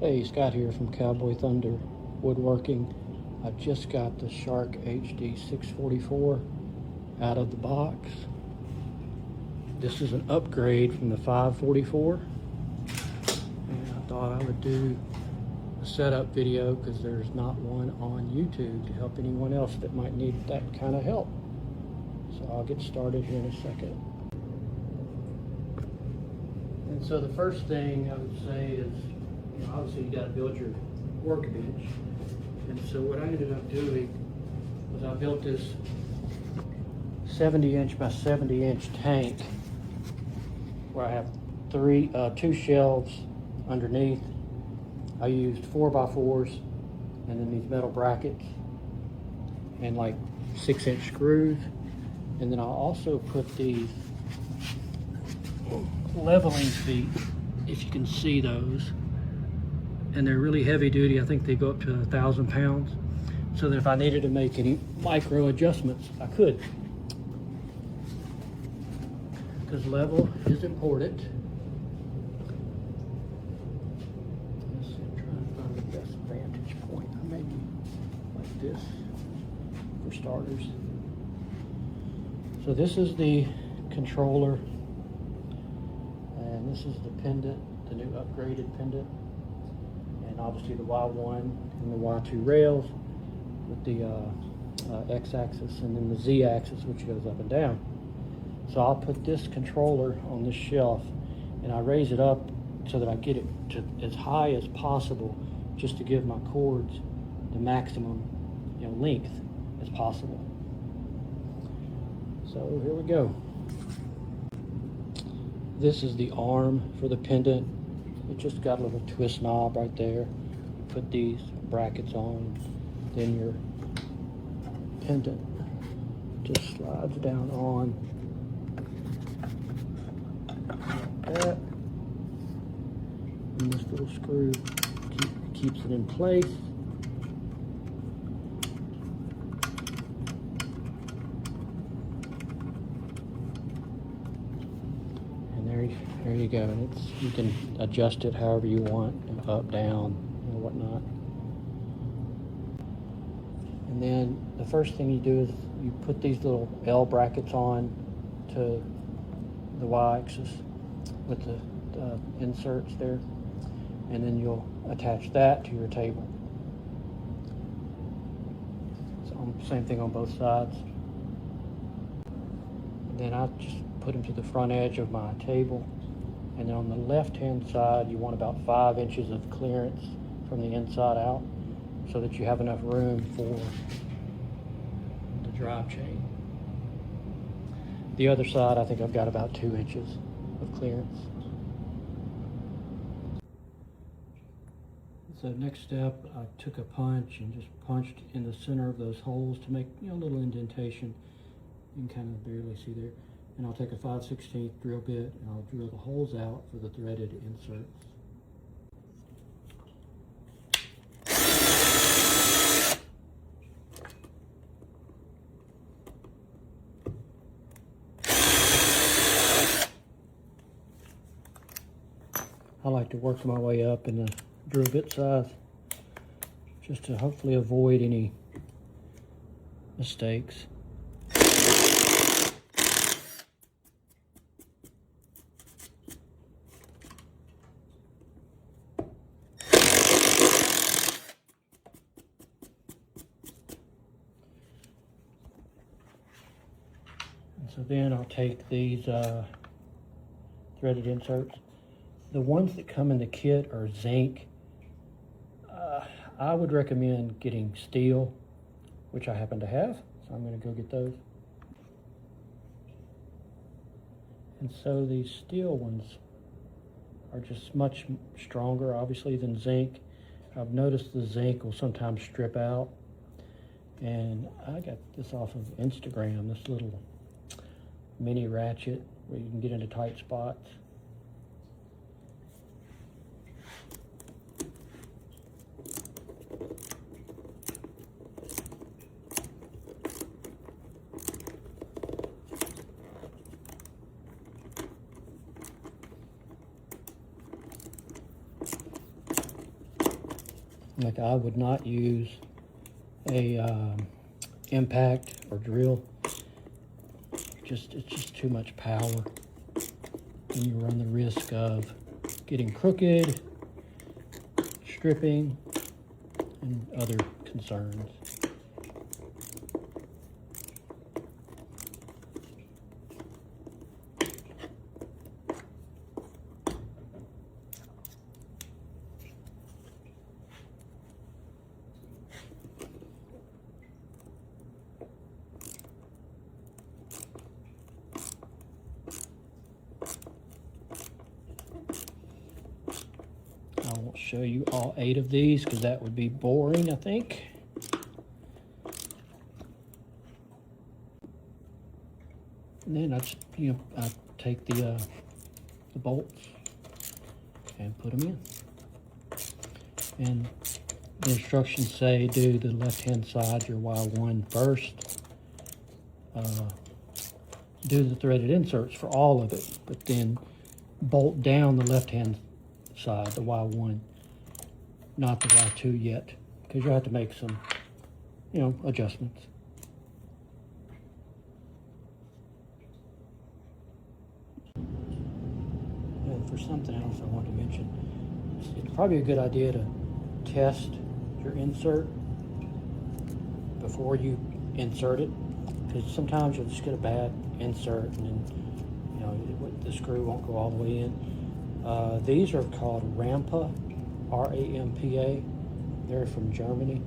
Hey, Scott here from Cowboy Thunder Woodworking. I just got the Shark HD644 out of the box. This is an upgrade from the 544. And I thought I would do a setup video because there's not one on YouTube to help anyone else that might need that kind of help. So I'll get started here in a second. And so the first thing I would say is, obviously you got to build your workbench. And so what I ended up doing was I built this 70-inch by 70-inch tank where I have two shelves underneath. I used 4x4s and then these metal brackets and like 6-inch screws. And then I also put these leveling feet, if you can see those. And they're really heavy duty. I think they go up to 1,000 pounds. So that if I needed to make any micro adjustments, I could. Because level is important. Let's see, I'm trying to find the best vantage point. Maybe like this for starters. So this is the controller. And this is the pendant, the new upgraded pendant. And obviously the Y1 and the Y2 rails with the X-axis and then the Z-axis, which goes up and down. So I'll put this controller on this shelf and I raise it up so that I get it to as high as possible, just to give my cords the maximum length as possible. So here we go. This is the arm for the pendant. It just got a little twist knob right there. Put these brackets on, then your pendant just slides down on like that. And this little screw keeps it in place. There you go. And you can adjust it however you want, up, down, and whatnot. And then the first thing you do is you put these little L brackets on to the Y-axis with the inserts there, and then you'll attach that to your table. So same thing on both sides. And then I just put them to the front edge of my table. And then on the left-hand side, you want about 5 inches of clearance from the inside out so that you have enough room for the drive chain. The other side, I think I've got about 2 inches of clearance. So next step, I took a punch and just punched in the center of those holes to make a little indentation. You can kind of barely see there. And I'll take a 5/16 drill bit and I'll drill the holes out for the threaded inserts. I like to work my way up in the drill bit size just to hopefully avoid any mistakes. So then I'll take these threaded inserts. The ones that come in the kit are zinc. I would recommend getting steel, which I happen to have, so I'm going to go get those. And so these steel ones are just much stronger, obviously, than zinc. I've noticed the zinc will sometimes strip out. And I got this off of Instagram, this little mini ratchet where you can get into tight spots. Like, I would not use a impact or drill. It's just too much power, and you run the risk of getting crooked, stripping, and other concerns. I won't show you all 8 of these because that would be boring, I think. And then I take the bolts and put them in. And the instructions say do the left-hand side, your Y1 first. Do the threaded inserts for all of it, but then bolt down the left-hand side, the Y1, not the Y2 yet, because you'll have to make some, adjustments. And for something else I want to mention, it's probably a good idea to test your insert before you insert it, because sometimes you'll just get a bad insert and then the screw won't go all the way in. These are called Rampa, R-A-M-P-A. They're from Germany.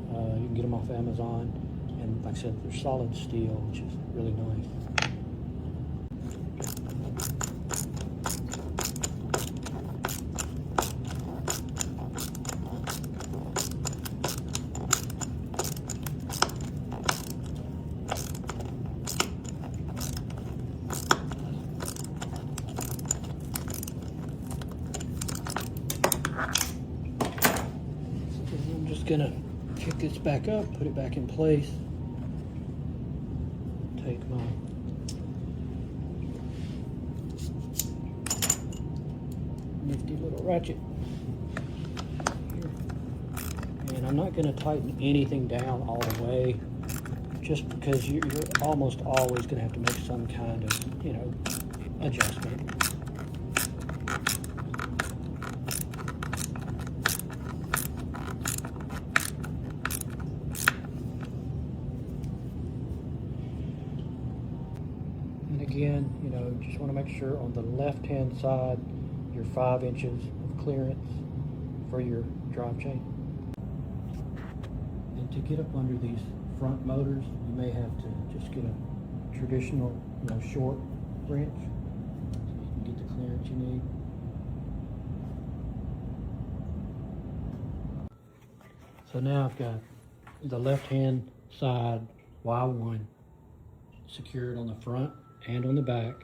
You can get them off Amazon, and like I said, they're solid steel, which is really nice. I'm just gonna pick this back up, put it back in place, take my nifty little ratchet here, and I'm not gonna tighten anything down all the way, just because you're almost always gonna have to make some kind of, adjustment. And again, just want to make sure on the left-hand side, you're 5 inches of clearance for your drive chain. And to get up under these front motors, you may have to just get a traditional, short wrench so you can get the clearance you need. So now I've got the left-hand side Y1 secured on the front and on the back.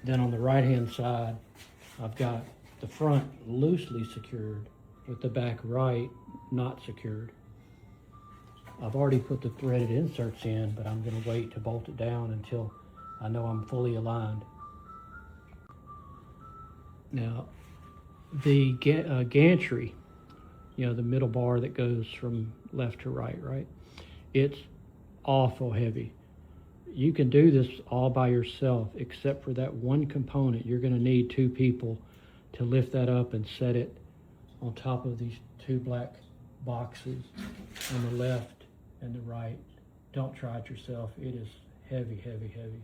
Then on the right-hand side, I've got the front loosely secured with the back right not secured. I've already put the threaded inserts in, but I'm going to wait to bolt it down until I know I'm fully aligned. Now, the gantry, the middle bar that goes from left to right? It's awful heavy. You can do this all by yourself, except for that one component. You're going to need 2 people to lift that up and set it on top of these 2 black boxes on the left and the right. Don't try it yourself. It is heavy, heavy, heavy.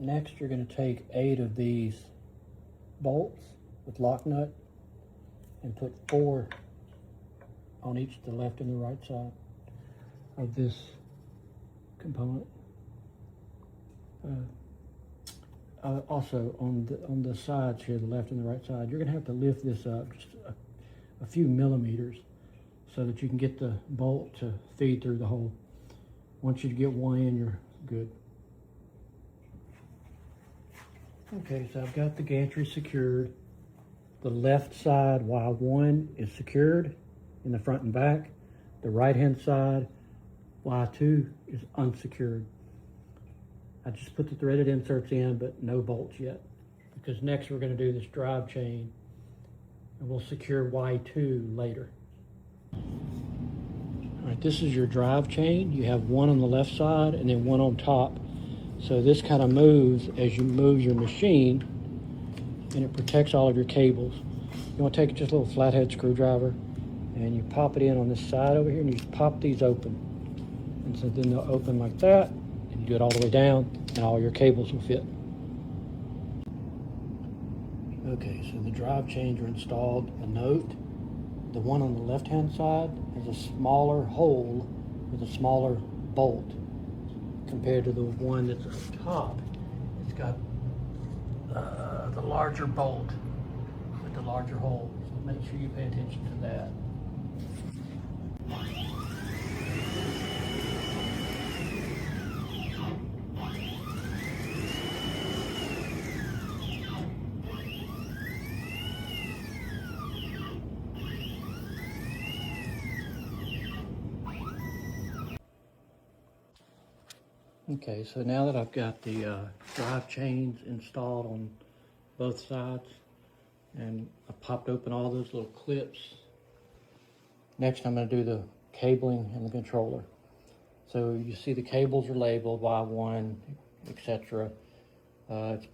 Next, you're going to take 8 of these bolts with lock nut and put 4 on each the left and the right side of this component. Also on the sides here, the left and the right side, you're going to have to lift this up just a few millimeters so that you can get the bolt to feed through the hole. Once you get one in, you're good. Okay, so I've got the gantry secured. The left side Y1 is secured in the front and back. The right-hand side Y2 is unsecured. I just put the threaded inserts in, but no bolts yet, because next we're going to do this drive chain, and we'll secure Y2 later. All right, this is your drive chain. You have one on the left side and then one on top. So this kind of moves as you move your machine, and it protects all of your cables. You want to take just a little flathead screwdriver and you pop it in on this side over here, and you just pop these open. And so then they'll open like that, and you do it all the way down, and all your cables will fit. Okay, so the drive chains are installed. A note, the one on the left-hand side has a smaller hole with a smaller bolt compared to the one that's on top. It's got the larger bolt with the larger hole. So make sure you pay attention to that. Okay, so now that I've got the drive chains installed on both sides, and I popped open all those little clips, next I'm going to do the cabling and the controller. So you see the cables are labeled Y1, etc. It's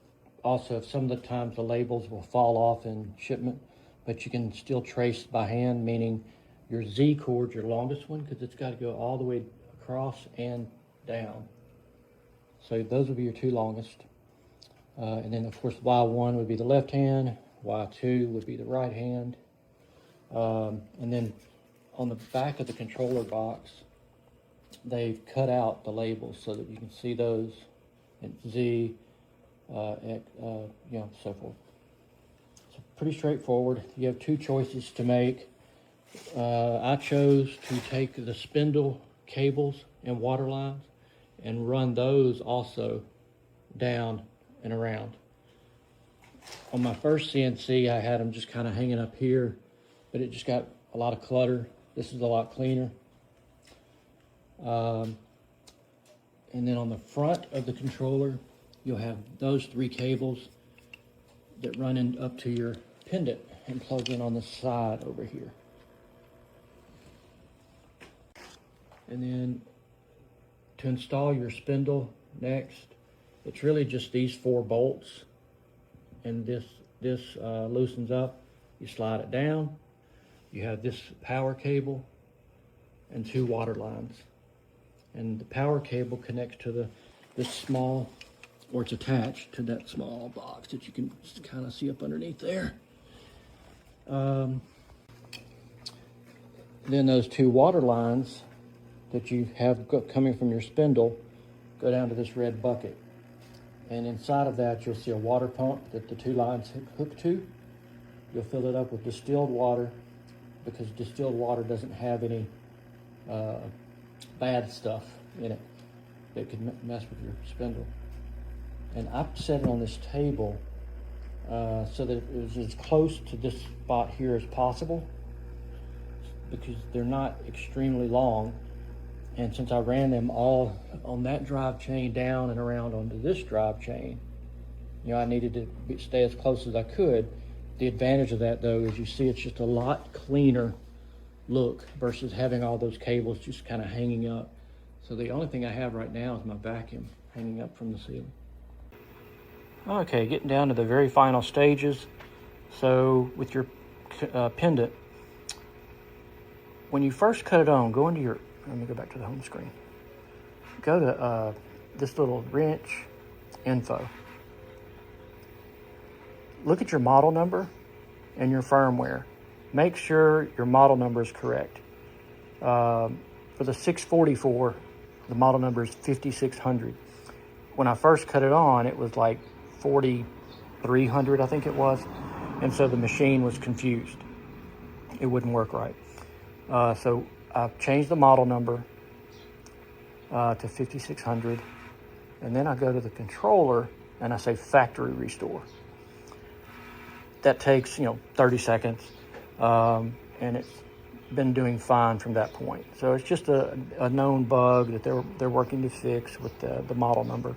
also, some of the times the labels will fall off in shipment, but you can still trace by hand, meaning your Z cord, your longest one, because it's got to go all the way across and down. So those would be your two longest. And then of course Y1 would be the left hand, Y2 would be the right hand. And then on the back of the controller box, they've cut out the labels so that you can see those in Z, so forth. So pretty straightforward. You have two choices to make. I chose to take the spindle cables and water lines and run those also down and around. On my first CNC, I had them just kind of hanging up here, but it just got a lot of clutter. This is a lot cleaner. And then on the front of the controller, you'll have those three cables that run in up to your pendant and plug in on the side over here. And then to install your spindle next, it's really just these 4 bolts, and this loosens up. You slide it down. You have this power cable and 2 water lines, and the power cable connects to this small, or it's attached to that small box that you can kind of see up underneath there. Then those 2 water lines that you have coming from your spindle go down to this red bucket. And inside of that, you'll see a water pump that the 2 lines hook to. You'll fill it up with distilled water, because distilled water doesn't have any bad stuff in it that could mess with your spindle. And I set it on this table so that it was as close to this spot here as possible, because they're not extremely long. And since I ran them all on that drive chain down and around onto this drive chain, I needed to stay as close as I could. The advantage of that, though, is you see it's just a lot cleaner look versus having all those cables just kind of hanging up. So the only thing I have right now is my vacuum hanging up from the ceiling. Okay, getting down to the very final stages. So with your pendant, when you first cut it on, go into your, let me go back to the home screen. Go to this little wrench info. Look at your model number and your firmware. Make sure your model number is correct. For the 644, the model number is 5600. When I first cut it on, it was like 4300, I think it was. And so the machine was confused. It wouldn't work right. So I've changed the model number to 5600. And then I go to the controller and I say factory restore. That takes, 30 seconds. And it's been doing fine from that point. So it's just a known bug that they're working to fix with the model number.